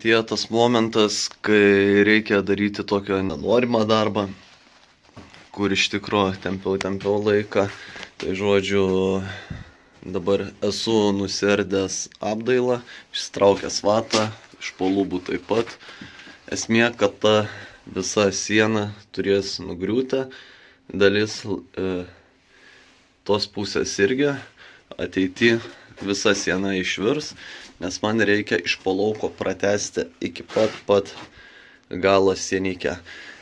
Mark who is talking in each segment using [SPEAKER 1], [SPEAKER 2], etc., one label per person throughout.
[SPEAKER 1] Tie tas momentas, kai reikia daryti tokio nenorimą darbą, kur iš tikrųjų tempiau laiką. Tai žodžiu, dabar esu nusiardęs apdailą, išsitraukęs vatą, iš po lubų taip pat. Esmė, kad ta visa siena turės nugriūti, dalis tos pusės irgi, ateity visa siena išvirs, nes man reikia iš po lauko pratęsti iki pat galo sienikę.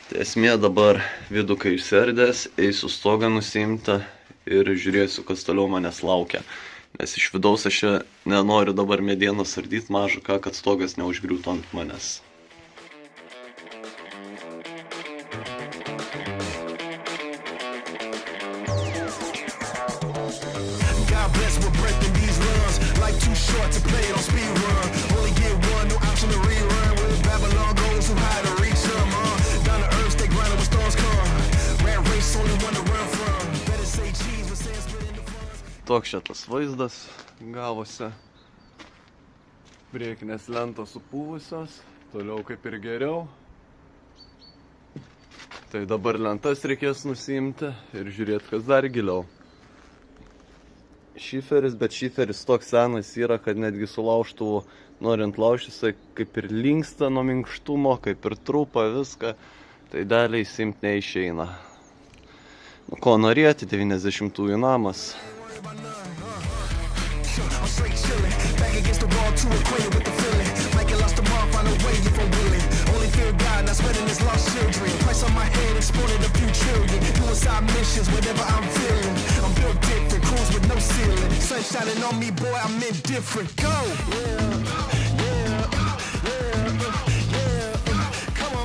[SPEAKER 1] Tai esmė dabar vidukai išsiardęs, eisiu stogą nusiimti ir žiūrėsiu, kas toliau manęs laukia. Nes iš vidaus aš nenoriu dabar medienos ardyti mažą ką, kad stogas neužgriūtų ant manęs. Toks šitas vaizdas gavosi. Priekinės lentos supūvusios, toliau kaip ir geriau. Tai dabar lentas reikės nusiimti ir žiūrėti, kas dar giliau. Šiferis, bet šiferis toks senas yra, kad netgi sulaužtų, norint laužtis, kaip ir linksta nuo minkštumo, kaip ir trupa viską, tai daliai įsiimti neišeina. Nu, ko norėti, 90-ųjų namas. I'm straight chillin', back against the wall, too acquainted with the feeling. Like it lost the mark, find a way if I'm willing. Only fear God, not sweating his lost children. Price on my head, exported a few trillion. Doing side missions, whatever I'm feeling. I'm built different, cruise with no ceiling. Sun shining on me, boy, I'm indifferent. Go! Come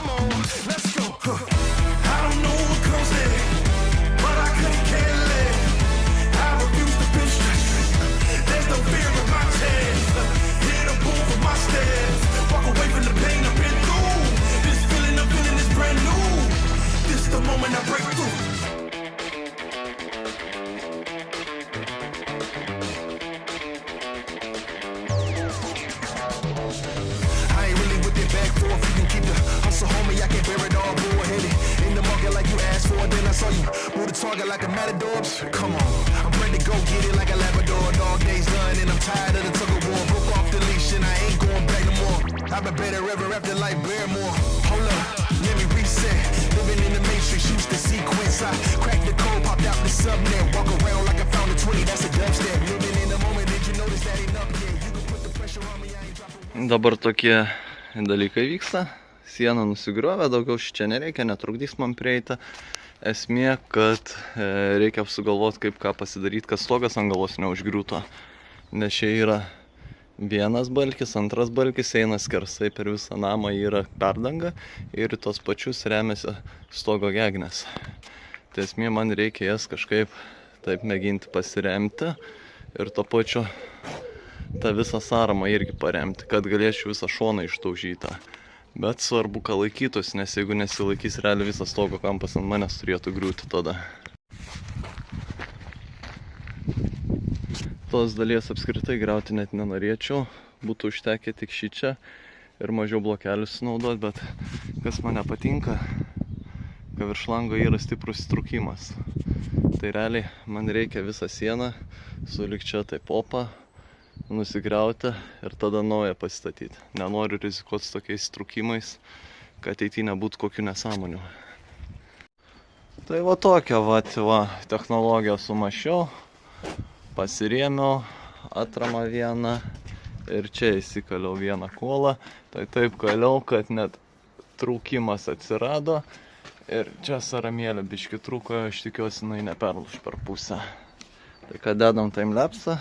[SPEAKER 1] on, let's go. I don't know what comes next, but I couldn't care less. I refuse to be stressed. There's no fear in my chest. Hit a boom for my steps. Walk away from the pain I've been through. This feeling I'm feeling is brand new. This is the moment I break through. I ain't really with it back forth. You can keep the hustle, homie. I can't bear it all. Bullheaded in the market like you asked for. Then I saw you move the target like a matador. Come on, I'm ready to go get it like a Labrador. Dog days done and I'm tired of the tug of war. Broke off the leash and I ain't going back no more. I've been better ever after like Barrymore. Hold up, let me reset. Living in the matrix, used to sequence. I cracked the code, popped out the subnet. Walk around like I found a 20, that's a dubstep. Living in the moment, did you notice that ain't up yet? You can put the pressure on me, I ain't dropping. Dabar tokie dalykai vyksta. Siena nusigriovė, daugiau šičia nereikia, netrukdys man prieiti. Esmė, kad reikia sugalvoti, kaip ką pasidaryti, kad stogas ant galvos neužgriūtų. Nes čia yra vienas balkis, antras balkis, eina skersai per visą namą, yra perdanga ir tos pačius remiasi stogo gegnės. Tai esmė, man reikia jas kažkaip taip mėginti pasiremti ir to pačiu tą visą sąramą irgi paremti, kad galėčiau visą šoną ištaužytą. Bet svarbu, kad laikytųsi, nes jeigu nesilaikys, realiai visas stogo kampas ant manęs turėtų griūti tada. Tos dalies apskritai griauti net nenorėčiau, būtų užtekę tik šičia ir mažiau blokelių sunaudoti, bet kas man nepatinka, kad virš lango yra stiprus įtrūkimas. Tai realiai man reikia visą sieną sulig čia taip opą nusigriauti ir tada naują pasistatyti. Nenoriu rizikuoti su tokiais trūkimais, kad ateityje nebūtų kokių nesąmonių. Tai va tokia technologija sumašiau, pasirėmiau atramą vieną ir čia įsikaliau vieną kuolą. Tai taip kaliau, kad net trūkimas atsirado ir čia saramėlė biški trūko, aš tikiuosi, jinai neperlūš per pusę. Tai kad dedam timelapsą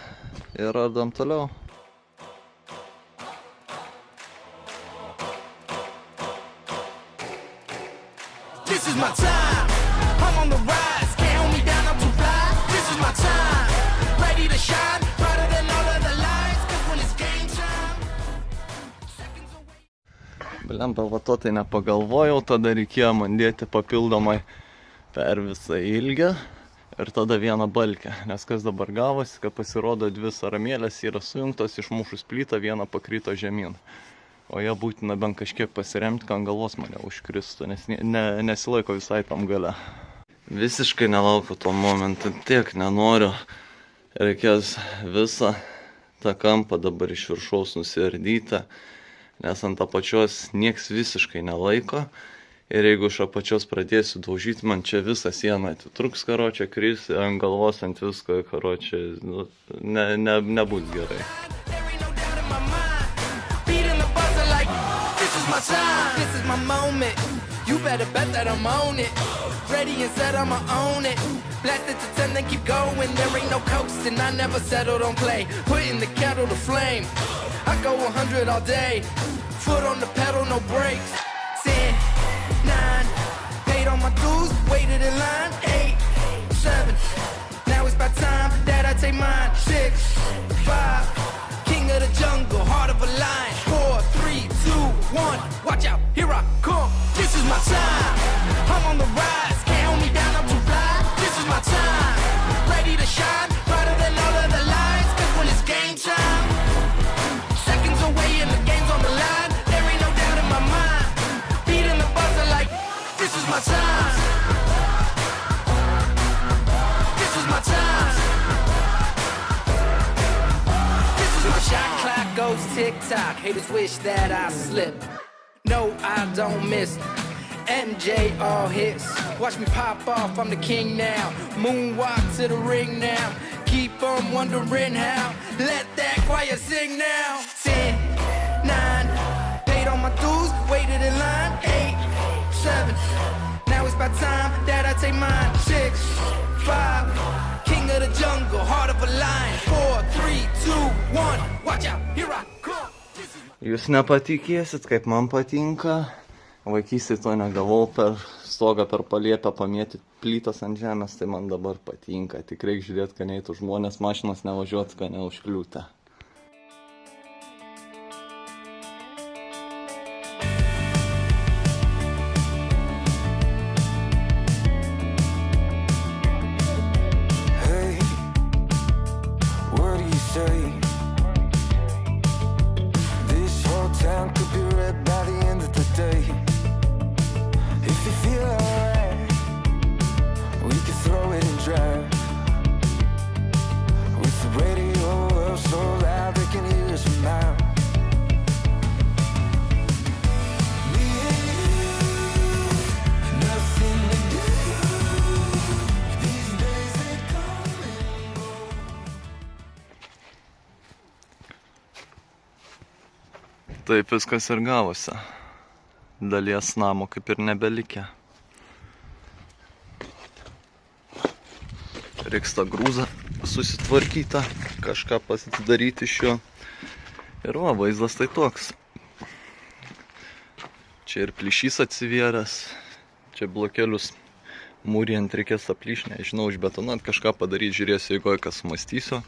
[SPEAKER 1] ir ardam toliau. This is my time. I'm on the rise. Can't hold me down, I'm too fly. This is my time. Ready to shine. Brighter than all of the lights. Cause when it's game time. Blemba, va to tai nepagalvojau. Tada reikėjo man dėti papildomai per visą ilgį.
[SPEAKER 2] ir tada vieną balkę, nes kas dabar gavosi, kad pasirodo 2 saramėlės yra sujungtos, išmušus plytą, vieną pakrito žemyn. O ją būtina bent kažkiek pasiremti, kad ant galvos mane užkristų, nes nesilaiko visai tam gale. Visiškai nelaukiu to momentu, tiek nenoriu. Reikės visą tą kampą dabar iš viršaus nusiardyti, nes ant apačios nieks visiškai nelaiko. Ir jeigu iš apačios pradėsiu daužyti, man čia visą sieną atitruks, karočią, kris, ant galvos, ant visko, karočią, nebus gerai. You better bet that I'm on it. Ready and set, I'ma own it. Blast it to 10, then keep going. There ain't no coasting, I never settle, don't play. Putting the kettle to flame. I go 100 all day. Foot on the pedal, no brakes. 10, 9, paid all my dues, waited in line. 8, 7, now it's about time that I take mine. 6, 5, king of the jungle, heart of a lion. 4, 3, 2, 1, watch out, here I come. This is my time, I'm on the rise. Can't hold me down, I'm too fly. This is my time, ready to shine, brighter than all of the lights. Cause when it's game time, seconds away and the game's on the line. There ain't no doubt in my mind, beating the buzzer like this is my time. This is my time. This is my shot clock goes tick-tock. Haters wish that I slip. No, I don't miss. MJ all hits. Watch me pop off, I'm the king now. Moonwalk to the ring now. Keep on wondering how. Let that choir sing now. 10, 9, paid all my dues, waited in line. 8, 7, now it's about time that I take mine. 6, 5, king of the jungle, heart of a lion. 4, 3, 2, 1, watch out, here I come. Jūs nepatikėsit, kaip man patinka. Vaikystėje to negavau per stogą, per paliepę pamėtyti plytas ant žemės, tai man dabar patinka. Tik reikia žiūrėti, kad neitų žmonės, mašinas nevažiuoti, kad neužkliūtę.
[SPEAKER 3] Hey, what do you say? This whole town could be red by the end of the day. If you feel alright, we can throw it and drive. With the radio up so loud they can hear us from now. Me and you, nothing to do. These days they come and go.
[SPEAKER 2] Taip viskas ir gavosi. Dalies namo kaip ir nebelikę. Reiks tą grūzą susitvarkytą, kažką pasidaryti iš jo. Ir va, vaizdas tai toks. Čia ir plyšys atsivėręs, čia blokelius mūrijant reikės aplyšti, nežinau, užbetonuot, kažką padaryti, žiūrėsiu, jeigu kas mąstysiu.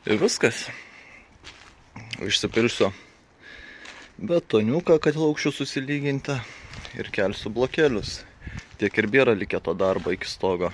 [SPEAKER 2] Ir viskas. Išsipilsiu betoniuką, kad laukščiau susilyginti, ir kelsiu blokelius. Tiek ir bėra likę to darbo iki stogo.